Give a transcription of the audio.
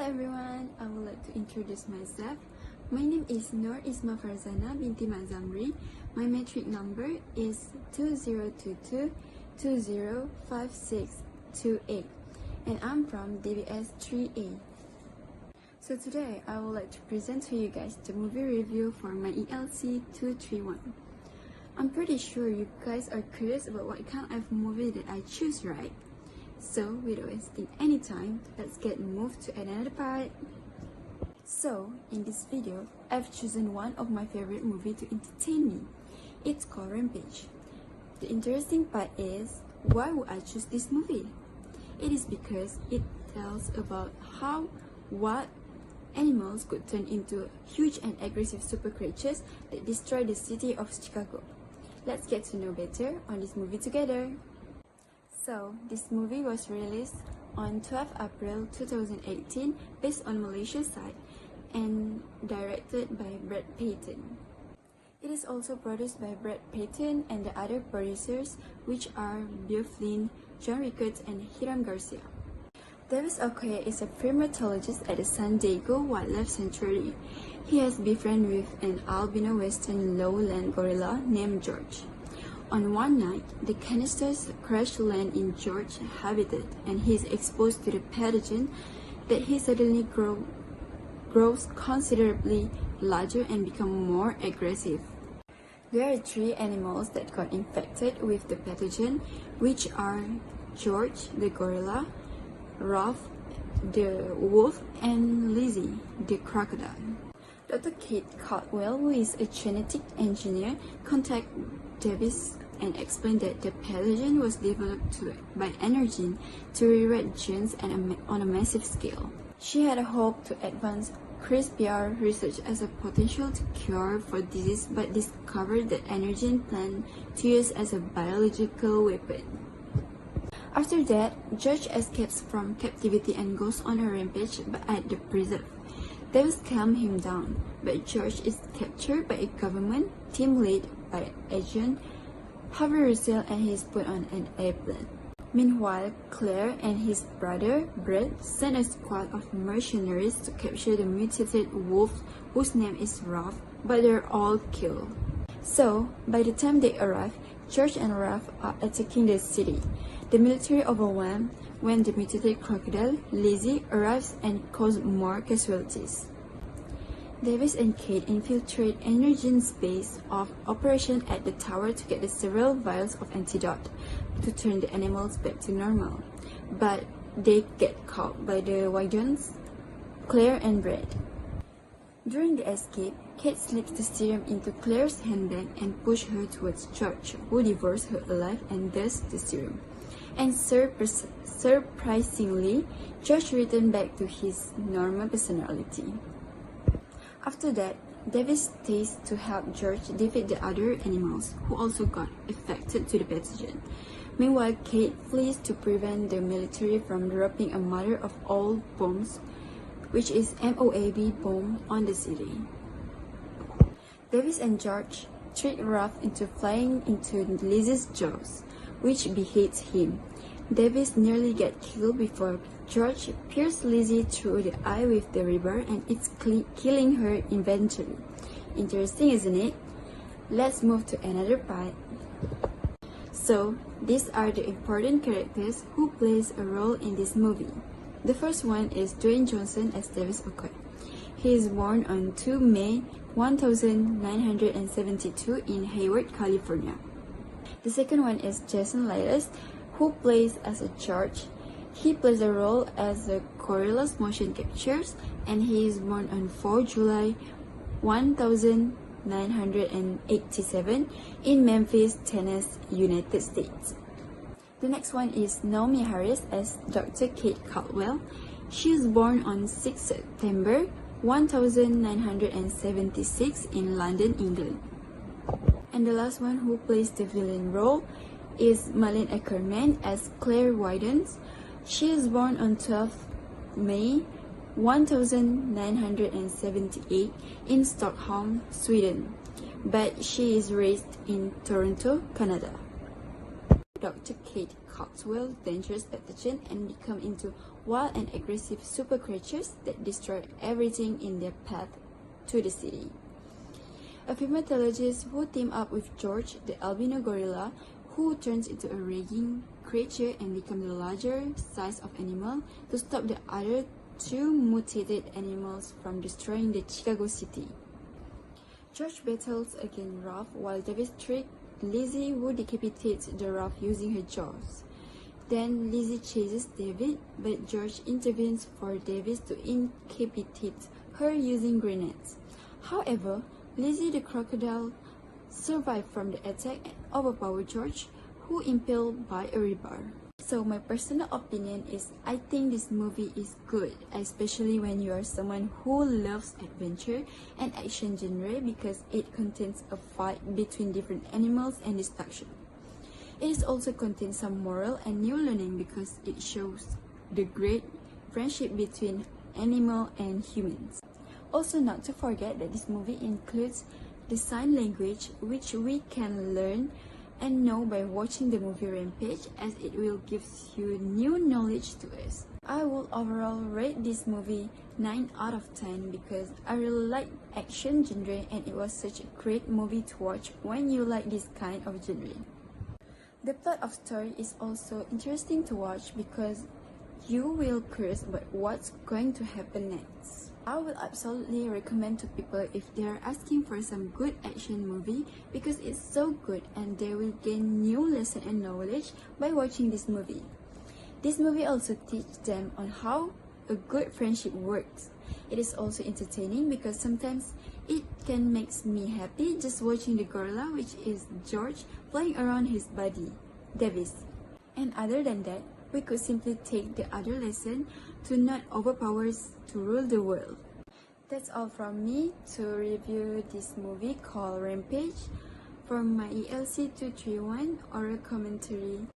Hello everyone, I would like to introduce myself. My name is Nur Isma Farzana binti Mazamri. My metric number is 2022-205628 and I'm from DBS 3A. So today I would like to present to you guys the movie review for my ELC231. I'm pretty sure you guys are curious about what kind of movie that I choose, right? So without wasting any time, let's get moved to another part. So in this video, I've chosen one of my favorite movies to entertain me. It's called Rampage. The interesting part is, why would I choose this movie? It is because it tells about how what animals could turn into huge and aggressive super creatures that destroy the city of Chicago. Let's get to know better on this movie together. So, this movie was released on 12 April 2018 based on Malaysia side and directed by Brad Payton. It is also produced by Brad Payton and the other producers, which are Bill Flynn, John Ricketts, and Hiram Garcia. Davis Okoye is a primatologist at the San Diego Wildlife Sanctuary. He has befriended with an albino western lowland gorilla named George. On one night, the canisters crash land in George's habitat and he is exposed to the pathogen that he suddenly grows considerably larger and becomes more aggressive. There are three animals that got infected with the pathogen, which are George, the gorilla, Ralph, the wolf, and Lizzie, the crocodile. Dr. Kate Caldwell, who is a genetic engineer, contacted Davis and explained that the pathogen was developed by Energene to rewrite genes on a massive scale. She had a hope to advance CRISPR research as a potential cure for disease, but discovered that Energene planned to use as a biological weapon. After that, George escapes from captivity and goes on a rampage at the preserve. Davis calms him down, but George is captured by a government team led by Agent Harvey Russell and he is put on an airplane. Meanwhile, Claire and his brother, Brett, send a squad of mercenaries to capture the mutated wolf whose name is Ralph, but they're all killed. So, by the time they arrive, George and Ralph are attacking the city. The military overwhelmed when the mutated crocodile, Lizzie, arrives and causes more casualties. Davis and Kate infiltrate Energene's base of operation at the tower to get the several vials of antidote to turn the animals back to normal. But they get caught by the Wydons, Claire and Brad. During the escape, Kate slips the serum into Claire's handbag and pushes her towards George, who devours her alive and does the serum. And surprisingly, George returns back to his normal personality. After that, Davis stays to help George defeat the other animals who also got affected to the pathogen. Meanwhile, Kate flees to prevent the military from dropping a mother of all bombs, which is MOAB bomb, on the city. Davis and George trick Ralph into flying into Lizzie's jaws, which beheads him. Davis nearly gets killed before George pierces Lizzie through the eye with the rebar and it's killing her eventually. Interesting, isn't it? Let's move to another part. So, these are the important characters who plays a role in this movie. The first one is Dwayne Johnson as Davis Okoye. He is born on 2 May 1972 in Hayward, California. The second one is Jason Liles, who plays as a George. He plays a role as a gorilla's motion captures, and he is born on 4 July 1987 in Memphis, Tennessee, United States. The next one is Naomi Harris as Dr. Kate Caldwell. She is born on 6 September 1976 in London, England. And the last one who plays the villain role is Malin Ackerman as Claire Wydons. She is born on 12 May 1978 in Stockholm, Sweden, but she is raised in Toronto, Canada. Dr. Kate cartwheel dangerous pathogen and become into wild and aggressive super creatures that destroy everything in their path to the city. A few mythologists who team up with George, the albino gorilla, who turns into a raging creature and becomes the larger size of animal to stop the other two mutated animals from destroying the Chicago city. George battles against Ruff while Davis tricks Lizzie, who decapitates the Ruff using her jaws. Then Lizzie chases David, but George intervenes for Davis to incapacitate her using grenades. However, Lizzie the crocodile survived from the attack and overpowered George, who impaled by a rebar. So my personal opinion is I think this movie is good, especially when you are someone who loves adventure and action genre because it contains a fight between different animals and destruction. It also contains some moral and new learning because it shows the great friendship between animal and humans. Also, not to forget that this movie includes the sign language, which we can learn and know by watching the movie Rampage, as it will give you new knowledge to us. I will overall rate this movie 9 out of 10 because I really like action genre and it was such a great movie to watch when you like this kind of genre. The plot of story is also interesting to watch because you will curious about what's going to happen next. I will absolutely recommend to people if they are asking for some good action movie because it's so good and they will gain new lesson and knowledge by watching this movie. This movie also teaches them on how a good friendship works. It is also entertaining because sometimes it can make me happy just watching the gorilla, which is George, flying around his buddy, Davis. And other than that, we could simply take the other lesson to not overpower to rule the world. That's all from me to review this movie called Rampage from my ELC231 oral commentary.